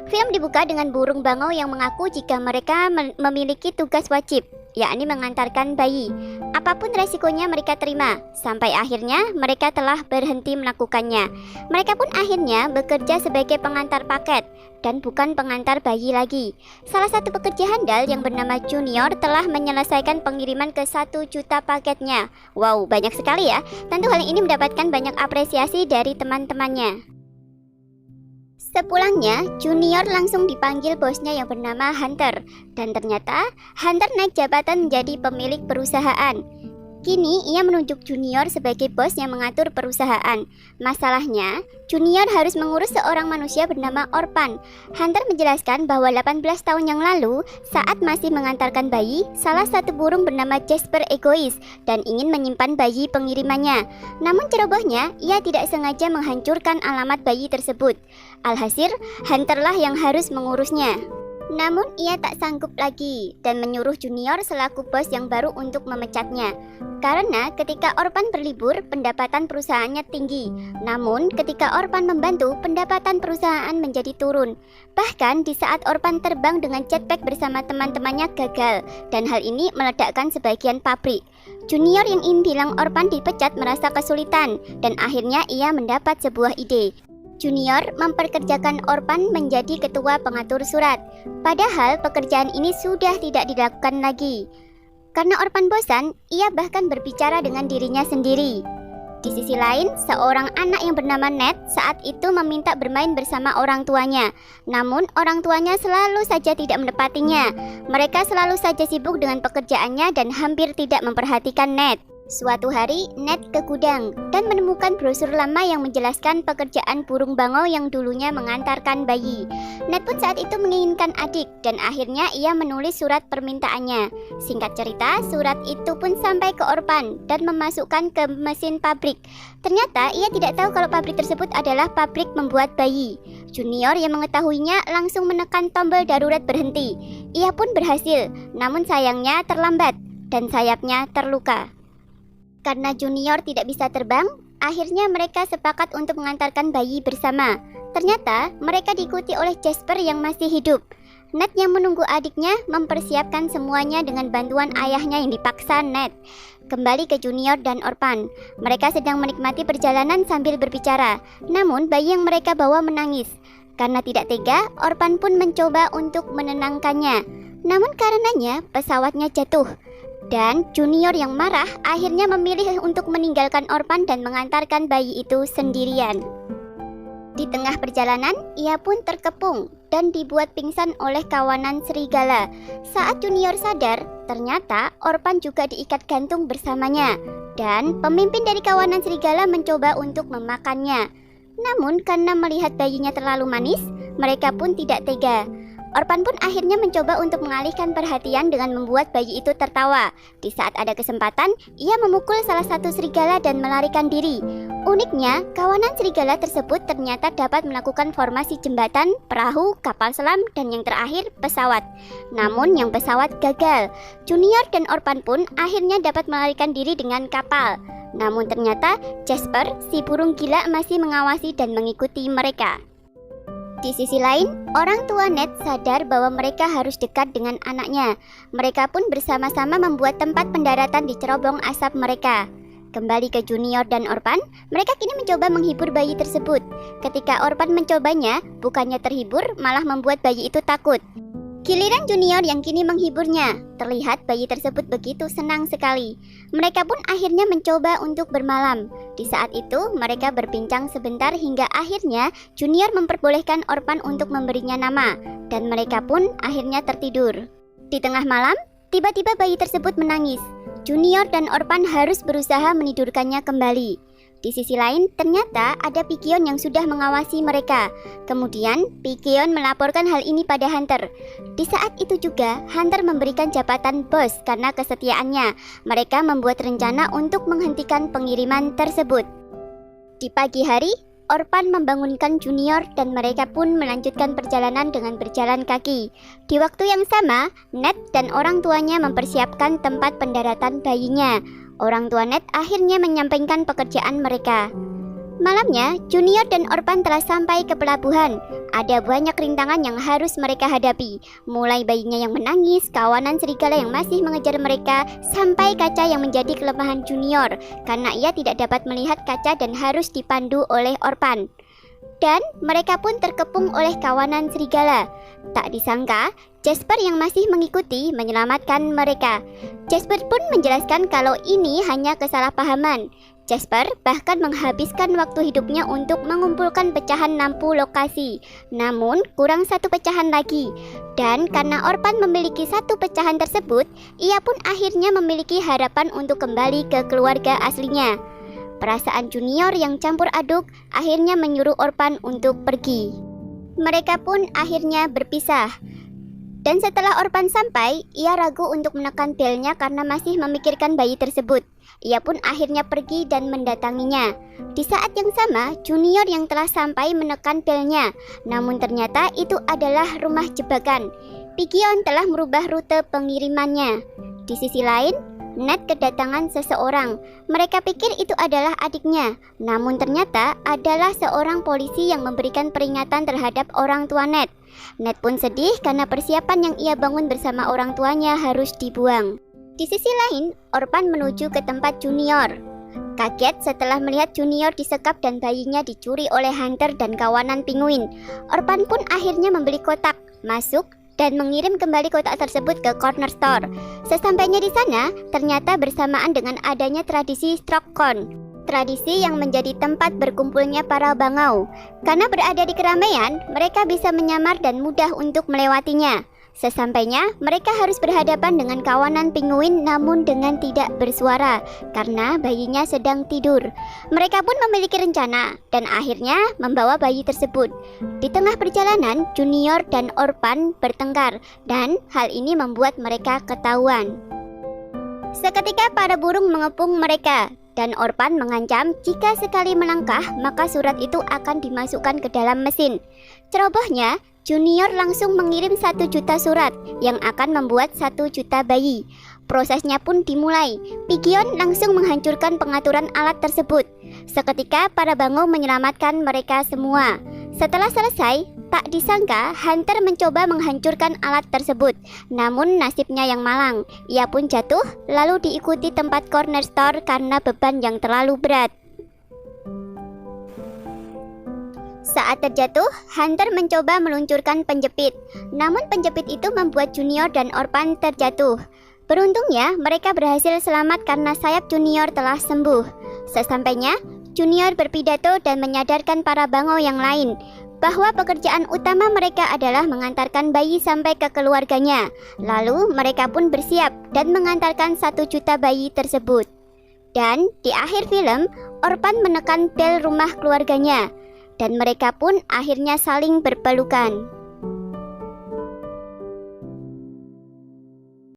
Film dibuka dengan burung bangau yang mengaku jika mereka memiliki tugas wajib, yakni mengantarkan bayi. Apapun resikonya mereka terima, sampai akhirnya mereka telah berhenti melakukannya. Mereka pun akhirnya bekerja sebagai pengantar paket, dan bukan pengantar bayi lagi. Salah satu pekerja handal yang bernama Junior telah menyelesaikan pengiriman ke 1 juta paketnya. Wow, banyak sekali ya. Tentu hal ini mendapatkan banyak apresiasi dari teman-temannya. Sepulangnya, Junior langsung dipanggil bosnya yang bernama Hunter. Dan ternyata, Hunter naik jabatan menjadi pemilik perusahaan. Kini, ia menunjuk Junior sebagai bos yang mengatur perusahaan. Masalahnya, Junior harus mengurus seorang manusia bernama Orpan. Hunter menjelaskan bahwa 18 tahun yang lalu, saat masih mengantarkan bayi, salah satu burung bernama Jasper egois dan ingin menyimpan bayi pengirimannya. Namun cerobohnya, ia tidak sengaja menghancurkan alamat bayi tersebut. Alhasil, Hunterlah yang harus mengurusnya. Namun ia tak sanggup lagi dan menyuruh Junior selaku bos yang baru untuk memecatnya. Karena ketika Orpan berlibur, pendapatan perusahaannya tinggi. Namun ketika Orpan membantu, pendapatan perusahaan menjadi turun. Bahkan di saat Orpan terbang dengan jetpack bersama teman-temannya gagal, dan hal ini meledakkan sebagian pabrik. Junior yang ingin bilang Orpan dipecat merasa kesulitan, dan akhirnya ia mendapat sebuah ide. Junior memperkerjakan Orpan menjadi ketua pengatur surat. Padahal pekerjaan ini sudah tidak dilakukan lagi. Karena Orpan bosan, ia bahkan berbicara dengan dirinya sendiri. Di sisi lain, seorang anak yang bernama Ned saat itu meminta bermain bersama orang tuanya. Namun orang tuanya selalu saja tidak menepatinya. Mereka selalu saja sibuk dengan pekerjaannya dan hampir tidak memperhatikan Ned. Suatu hari, Ned ke gudang dan menemukan brosur lama yang menjelaskan pekerjaan burung bangau yang dulunya mengantarkan bayi. Ned pun saat itu menginginkan adik dan akhirnya ia menulis surat permintaannya. Singkat cerita, surat itu pun sampai ke Orpan dan memasukkan ke mesin pabrik. Ternyata ia tidak tahu kalau pabrik tersebut adalah pabrik membuat bayi. Junior yang mengetahuinya langsung menekan tombol darurat berhenti. Ia pun berhasil, namun sayangnya terlambat dan sayapnya terluka. Karena Junior tidak bisa terbang, akhirnya mereka sepakat untuk mengantarkan bayi bersama. Ternyata mereka diikuti oleh Jasper yang masih hidup. Ned yang menunggu adiknya mempersiapkan semuanya dengan bantuan ayahnya yang dipaksa Ned. Kembali ke Junior dan Orpan. Mereka sedang menikmati perjalanan sambil berbicara. Namun bayi yang mereka bawa menangis. Karena tidak tega, Orpan pun mencoba untuk menenangkannya. Namun karenanya pesawatnya jatuh. Dan Junior yang marah akhirnya memilih untuk meninggalkan Orpan dan mengantarkan bayi itu sendirian. Di tengah perjalanan, ia pun terkepung dan dibuat pingsan oleh kawanan serigala. Saat Junior sadar, ternyata Orpan juga diikat gantung bersamanya. Dan pemimpin dari kawanan serigala mencoba untuk memakannya. Namun karena melihat bayinya terlalu manis, mereka pun tidak tega. Orpan pun akhirnya mencoba untuk mengalihkan perhatian dengan membuat bayi itu tertawa. Di saat ada kesempatan, ia memukul salah satu serigala dan melarikan diri. Uniknya, kawanan serigala tersebut ternyata dapat melakukan formasi jembatan, perahu, kapal selam, dan yang terakhir, pesawat. Namun yang pesawat gagal. Junior dan Orpan pun akhirnya dapat melarikan diri dengan kapal. Namun ternyata Jasper, si burung gila, masih mengawasi dan mengikuti mereka. Di sisi lain, orang tua Ned sadar bahwa mereka harus dekat dengan anaknya. Mereka pun bersama-sama membuat tempat pendaratan di cerobong asap mereka. Kembali ke Junior dan Orpan, mereka kini mencoba menghibur bayi tersebut. Ketika Orpan mencobanya, bukannya terhibur, malah membuat bayi itu takut. Giliran Junior yang kini menghiburnya. Terlihat bayi tersebut begitu senang sekali. Mereka pun akhirnya mencoba untuk bermalam. Di saat itu mereka berbincang sebentar hingga akhirnya Junior memperbolehkan Orpan untuk memberinya nama. Dan mereka pun akhirnya tertidur. Di tengah malam, tiba-tiba bayi tersebut menangis. Junior dan Orpan harus berusaha menidurkannya kembali. Di sisi lain, ternyata ada Pigeon yang sudah mengawasi mereka. Kemudian, Pigeon melaporkan hal ini pada Hunter. Di saat itu juga, Hunter memberikan jabatan bos karena kesetiaannya. Mereka membuat rencana untuk menghentikan pengiriman tersebut. Di pagi hari, Orpan membangunkan Junior dan mereka pun melanjutkan perjalanan dengan berjalan kaki. Di waktu yang sama, Ned dan orang tuanya mempersiapkan tempat pendaratan bayinya. Orang tua Ned akhirnya menyampaikan pekerjaan mereka. Malamnya, Junior dan Orpan telah sampai ke pelabuhan. Ada banyak rintangan yang harus mereka hadapi, mulai bayinya yang menangis, kawanan serigala yang masih mengejar mereka, sampai kaca yang menjadi kelemahan Junior karena ia tidak dapat melihat kaca dan harus dipandu oleh Orpan. Dan mereka pun terkepung oleh kawanan serigala. Tak disangka, Jasper yang masih mengikuti menyelamatkan mereka. Jasper pun menjelaskan kalau ini hanya kesalahpahaman. Jasper bahkan menghabiskan waktu hidupnya untuk mengumpulkan pecahan lampu lokasi. Namun kurang satu pecahan lagi. Dan karena Orpan memiliki satu pecahan tersebut, ia pun akhirnya memiliki harapan untuk kembali ke keluarga aslinya. Perasaan Junior yang campur aduk akhirnya menyuruh Orpan untuk pergi. Mereka pun akhirnya berpisah. Dan setelah Orpan sampai, ia ragu untuk menekan belnya karena masih memikirkan bayi tersebut. Ia pun akhirnya pergi dan mendatanginya. Di saat yang sama, Junior yang telah sampai menekan belnya. Namun ternyata itu adalah rumah jebakan. Pigeon telah merubah rute pengirimannya. Di sisi lain, Ned kedatangan seseorang. Mereka pikir itu adalah adiknya. Namun ternyata adalah seorang polisi yang memberikan peringatan terhadap orang tua Ned. Ned pun sedih karena persiapan yang ia bangun bersama orang tuanya harus dibuang. Di sisi lain, Orpan menuju ke tempat Junior. Kaget setelah melihat Junior disekap dan bayinya dicuri oleh Hunter dan kawanan penguin. Orpan pun akhirnya membeli kotak, masuk, dan mengirim kembali kotak tersebut ke corner store. Sesampainya di sana, ternyata bersamaan dengan adanya tradisi StrokeCon, tradisi yang menjadi tempat berkumpulnya para bangau. Karena berada di keramaian, mereka bisa menyamar dan mudah untuk melewatinya. Sesampainya, mereka harus berhadapan dengan kawanan penguin namun dengan tidak bersuara karena bayinya sedang tidur. Mereka pun memiliki rencana dan akhirnya membawa bayi tersebut. Di tengah perjalanan, Junior dan Orpan bertengkar dan hal ini membuat mereka ketahuan. Seketika para burung mengepung mereka dan Orpan mengancam jika sekali melangkah maka surat itu akan dimasukkan ke dalam mesin. Cerobohnya, Junior langsung mengirim 1 juta surat yang akan membuat 1 juta bayi. Prosesnya pun dimulai. Pigeon langsung menghancurkan pengaturan alat tersebut. Seketika para bangau menyelamatkan mereka semua. Setelah selesai, tak disangka Hunter mencoba menghancurkan alat tersebut. Namun nasibnya yang malang. Ia pun jatuh lalu diikuti tempat corner store karena beban yang terlalu berat. Saat terjatuh, Hunter mencoba meluncurkan penjepit. Namun penjepit itu membuat Junior dan Orpan terjatuh. Beruntungnya, mereka berhasil selamat karena sayap Junior telah sembuh. Sesampainya, Junior berpidato dan menyadarkan para bangau yang lain bahwa pekerjaan utama mereka adalah mengantarkan bayi sampai ke keluarganya. Lalu mereka pun bersiap dan mengantarkan 1 juta bayi tersebut. Dan di akhir film, Orpan menekan bel rumah keluarganya. Dan mereka pun akhirnya saling berpelukan.